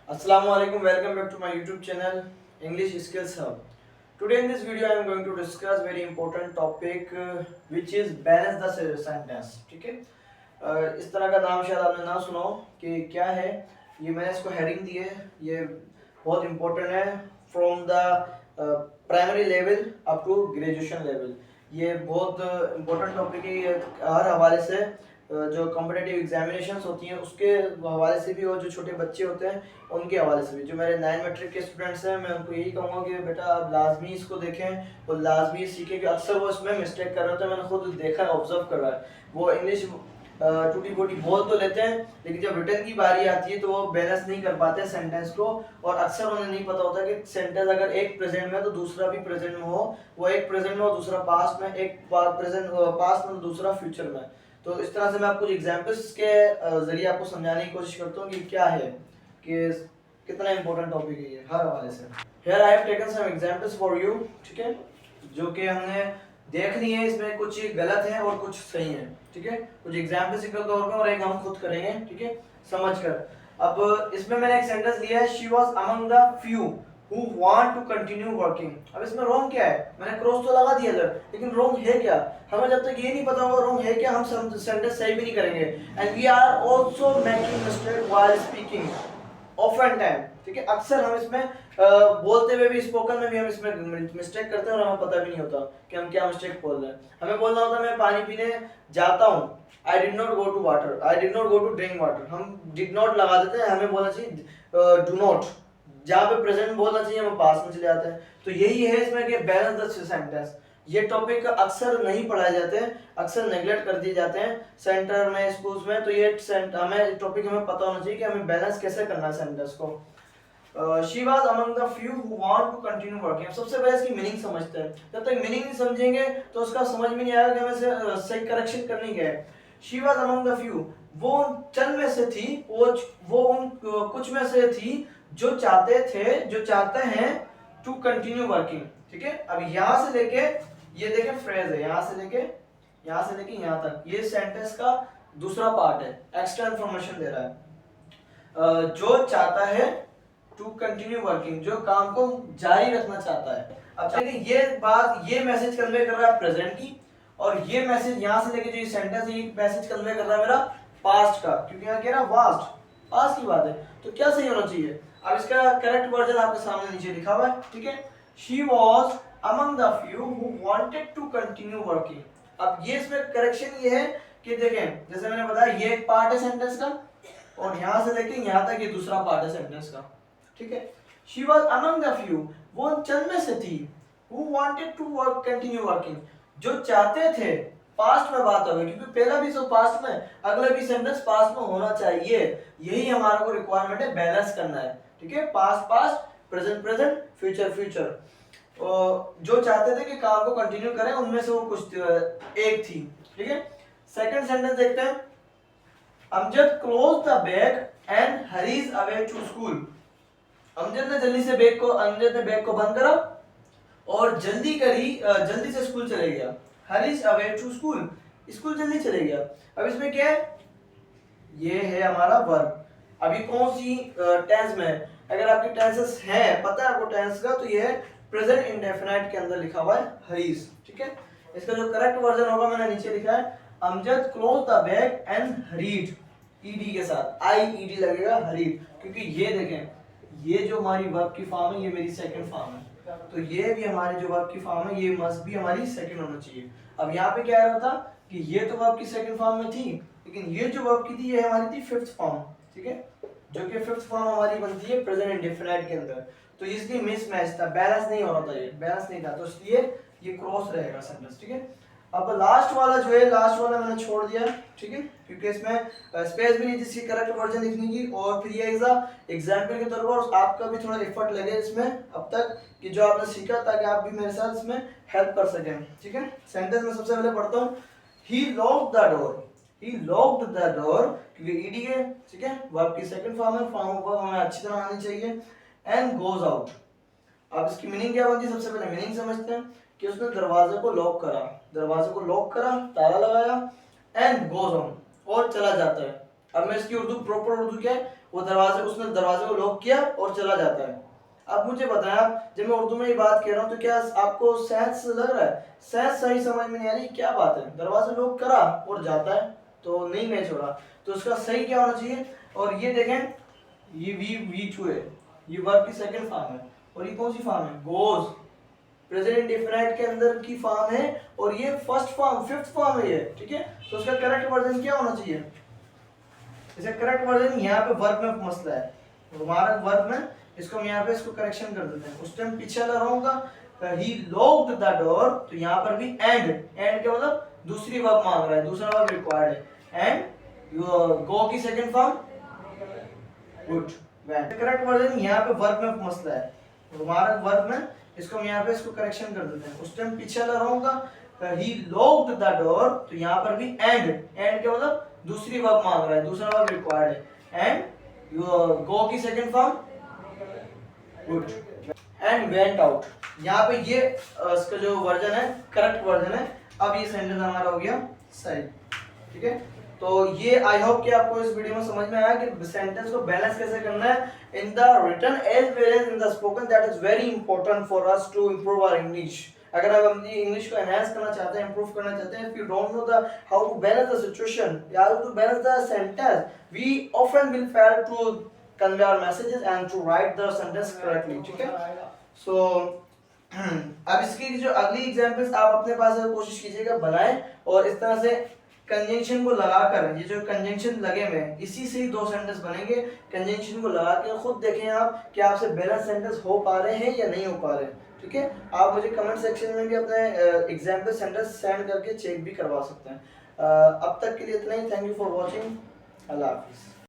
Assalamu alaikum, welcome back to my YouTube channel English Skills Hub. Today in this video I am going to discuss very important topic which is balance the sentence. ठीक है, इस तरह का नाम शायद आपने ना सुना हो कि क्या है ये, मैंने इसको हेडिंग दी है। ये बहुत इंपॉर्टेंट है from the primary level up to graduation level. ये बहुत इंपॉर्टेंट टॉपिक है। ये हर हवाले से जो कॉम्पिटिटिव एग्जामिनेशंस होती हैं उसके हवाले से भी, और जो छोटे बच्चे होते हैं उनके हवाले से भी। जो मेरे 9 मैट्रिक के स्टूडेंट्स हैं, मैं उनको यही कहूँगा कि बेटा आप लाजमी इसको देखें और लाजमी सीखें कि अक्सर वो इसमें मिस्टेक कर रहे होते हैं। मैंने खुद देखा है, ऑब्जर्व कर रहा है। वो इंग्लिश टूटी फूटी बोल तो लेते हैं, लेकिन जब रिटर्न की बारी आती है तो वो बैलेंस नहीं कर पाते सेंटेंस को। और अक्सर उन्हें नहीं पता होता कि सेंटेंस अगर एक प्रेजेंट में तो दूसरा भी प्रेजेंट में हो, वो एक प्रेजेंट में हो दूसरा पास्ट में, एक प्रेजेंट पास्ट में तो दूसरा फ्यूचर में। तो इस तरह से मैं आपको कुछ एग्जांपल्स के जरिए आपको समझाने की कोशिश करता हूँ कि क्या है, कि कितना इंपॉर्टेंट टॉपिक है ये हर हवाले से। Here I have taken some examples for you, ठीक है, जो कि हमने देखनी है। इसमें कुछ गलत है और कुछ सही है, ठीक है। कुछ एग्जांपल्स के तौर पे और एक हम खुद करेंगे, ठीक है, समझकर। अब इसमें मैंने एक सेंटेंस लिया है, she was among the few who want to continue working। अब इसमें रोंग क्या है, मैंने क्रॉस तो लगा दिया था, लेकिन रोंग है क्या। हमें जब तक ये नहीं पता होगा रोंग है क्या, हम सेंटेंस सही भी नहीं करेंगे। And we are also making mistake while speaking often time, ठीक है। अक्सर हम इसमें बोलते हुए भी, स्पोकन में भी हम इसमें मिस्टेक करते हैं और हमें पता भी नहीं होता कि हम क्या मिस्टेक बोल रहे हैं। हमें बोलना होता है मैं पानी पीने जाता हूँ, I did not go to water, I did not go to drink water. हम डिड नॉट लगा देते हैं, हमें बोलना चाहिए डू नॉट। जहाँ पे प्रेजेंट बोलना चाहिए हम पास में चले जाते हैं। तो यही है इसमें कि बैलेंस द सेंटेंस। ये टॉपिक अक्सर नहीं पढ़ाए जाते हैं, अक्सर नेग्लेक्ट कर दिए जाते हैं सेंटर में, स्कूल्स में। तो ये हमें टॉपिक हमें पता होना चाहिए कि हमें बैलेंस कैसे करना है सेंटेंस को। She was among the few who want to continue working। सबसे पहले इसकी मीनिंग समझते हैं। जब तक मीनिंग नहीं समझेंगे तो उसका समझ में नहीं आएगा कि हमें सही करेक्शन करनी क्या है। She was among the few, वो चंद में से थी, वो उन कुछ में से थी जो चाहते थे, जो चाहते हैं टू कंटिन्यू वर्किंग, ठीक है। अब यहाँ से लेके ये देखें फ्रेज है, यहाँ से लेके यहाँ तक, ये सेंटेंस का दूसरा पार्ट है, एक्स्ट्रा इंफॉर्मेशन दे रहा है। जो चाहता है टू कंटिन्यू वर्किंग, जो काम को जारी रखना चाहता है। अब देखिए ये बात, ये मैसेज कन्वे कर रहा है प्रेजेंट की, और ये मैसेज यहाँ से लेके जो ये सेंटेंस है, ये मैसेज कन्वे कर रहा है मेरा पास्ट का, क्योंकि यहाँ कह रहा है वास्ट, पास्ट की बात है। तो क्या सही होना चाहिए। अब इसका करेक्ट वर्जन आपके सामने नीचे लिखा हुआ है, ठीक है। She was among the few who wanted to continue working. अब ये इसमें करेक्शन ये है कि देखें, जैसे मैंने बताया ये एक पार्ट है सेंटेंस का, और यहाँ से लेके यहाँ तक ये दूसरा पार्ट है सेंटेंस का, ठीक है। She was among the few, वो चंद में से थी, who wanted to work continue working, जो चाहते थे। पास्ट में बात होगी, क्योंकि पहला भी तो पास्ट में, अगला भी सेंटेंस पास्ट में होना चाहिए। यही हमारा को रिक्वायरमेंट है, बैलेंस करना है, ठीक है। Past past, present present, future future. जो चाहते थे कि काम को कंटिन्यू करें, उनमें से वो कुछ एक थी, ठीक है। सेकंड सेंटेंस देखते हैं। Amjad close the bag and hurries away to school. Amjad ने बैग को बंद करा और जल्दी से स्कूल चले गया। Hurries away to school, school जल्दी चले गया। अब इसमें क्या है, ये है हमारा वर्ब। अभी कौन सी टेंस में, अगर आपकी टेंसेस है, पता है आपको टेंस का, तो ये है प्रेजेंट इंडेफिनाइट के अंदर लिखा हुआ है हरीज, ठीक है। इसका जो करेक्ट वर्जन होगा मैंने नीचे लिखा है, Amjad close the bag and hurried, ED के साथ, IED लगेगा, हरीड। क्योंकि ये देखें, ये जो हमारी वर्ब की फॉर्म है, ये मेरी सेकंड फॉर्म है, तो ये भी हमारी जो वर्ब की फॉर्म है, ये मस्ट भी हमारी सेकंड होना चाहिए। अब यहाँ पे क्या रहा था कि ये तो वर्ब की सेकंड फॉर्म में थी, लेकिन ये जो वर्ब की थी ये हमारी थी फिफ्थ फॉर्म, ठीक है, जो कि फिफ्थ फॉर्म हमारी बनती है प्रेजेंट इंडेफिनाइट के अंदर। तो इसलिए मिसमैच था, बैलेंस नहीं हो रहा था, ये बैलेंस नहीं था, तो इसलिए ये क्रॉस रहेगा सेंटेंस, ठीक है। अब लास्ट वाला जो है, लास्ट वाला मैंने छोड़ दिया, ठीक है, क्योंकि इसमें स्पेस भी नहीं थी इसकी करेक्ट वर्जन लिखने की। और फिर ये एग्जाम्पल के तौर पर आपका भी थोड़ा एफर्ट लगे इसमें अब तक, कि जो आपने सीखा, ताकि आप भी मेरे साथ इसमें हेल्प कर सकें, ठीक है। सेंटेंस में सबसे पहले पढ़ता हूँ, he locked the door, he locked the door, क्योंकि ईडी है, ठीक है, वर्ब की सेकंड फॉर्म है, फॉर्म वर्ब हमें अच्छी तरह आनी चाहिए। And goes out. अब इसकी मीनिंग क्या बनती है, सबसे पहले मीनिंग समझते हैं कि उसने दरवाजे को लॉक करा, ताला लगाया, एंड गोज ऑन, और चला जाता है। अब मैं इसकी प्रॉपर उर्दू क्या है वो दरवाजे, उसने दरवाजे को लॉक किया और चला जाता है। अब मुझे बताएं आप, जब मैं उर्दू में ये बात कह रहा हूँ तो क्या आपको सेंस लग रहा है? सेंस सही समझ में नहीं आ रही, क्या बात है, दरवाजा लॉक करा और जाता है तो नहीं मैच हो रहा, तो उसका सही क्या होना चाहिए? और ये देखें, ये V2 है, ये वर्ब की सेकंड फॉर्म है, और ये कौन सी फॉर्म है? गोज, प्रेजेंट इंडेफिनिट के अंदर की फॉर्म है, और ये फर्स्ट फॉर्म, फिफ्थ फॉर्म है ये, ठीक है। तो उसका करेक्ट वर्जन क्या होना चाहिए? इसका करेक्ट वर्जन यहाँ पे वर्ब में मसला है, हमारा वर्ब में, इसको हम यहाँ पे इसको करेक्शन कर देते हैं। उस टाइम पीछे वाला होगा ही लॉक्ड द डोर, तो यहाँ पर भी एंड, एंड क्या मतलब दूसरी वर्ब मांग रहा है, दूसरा वर्ब रिक्वायर्ड है, एंड गो की second form good, went. Correct version यहाँ पे वर्ब में मसला है, हमारा वर्ब में, इसको हम यहाँ पे इसको करेक्शन कर देते हैं। उस टाइम पीछे वाला होगा ही लॉक्ड द डोर, तो यहाँ पर भी एंड, एंड क्या मतलब दूसरी वर्ब मांग रहा है, दूसरा वर्ब रिक्वायर्ड है, एंड गो की second form good, and went out. यहाँ पे ये इसका जो वर्जन है करेक्ट वर्जन है। अब ये सेंटेंस हमारा हो गया सही, ठीक है। तो ये आई होप कि आपको इस वीडियो में समझ में आया कि सेंटेंस को बैलेंस कैसे करना है in the written as well as in the spoken. That is very important for us to improve our English. अगर आप अपनी इंग्लिश को एनहांस करना चाहते हैं, इंप्रूव करना चाहते हैं, if you don't know the how to balance the situation, how to balance the sentence, we often will fail to convey our messages and to write the sentence correctly, ठीक है। So अब इसकी जो अगली examples आप अपने पास कोशिश कीजिएगा बनाएं, और इस तरह से कंजंक्शन को लगाकर, ये जो कंजंक्शन लगे हुए हैं इसी से ही दो सेंटेंस बनेंगे। कंजंक्शन को लगा के खुद देखें आप कि आपसे बैलेंस सेंटेंस हो पा रहे हैं या नहीं हो पा रहे हैं, ठीक है। आप मुझे कमेंट सेक्शन में भी अपने एग्जांपल सेंटेंस सेंड करके चेक भी करवा सकते हैं। अब तक के लिए इतना ही। Thank you for watching. अल्लाह हाफिज़।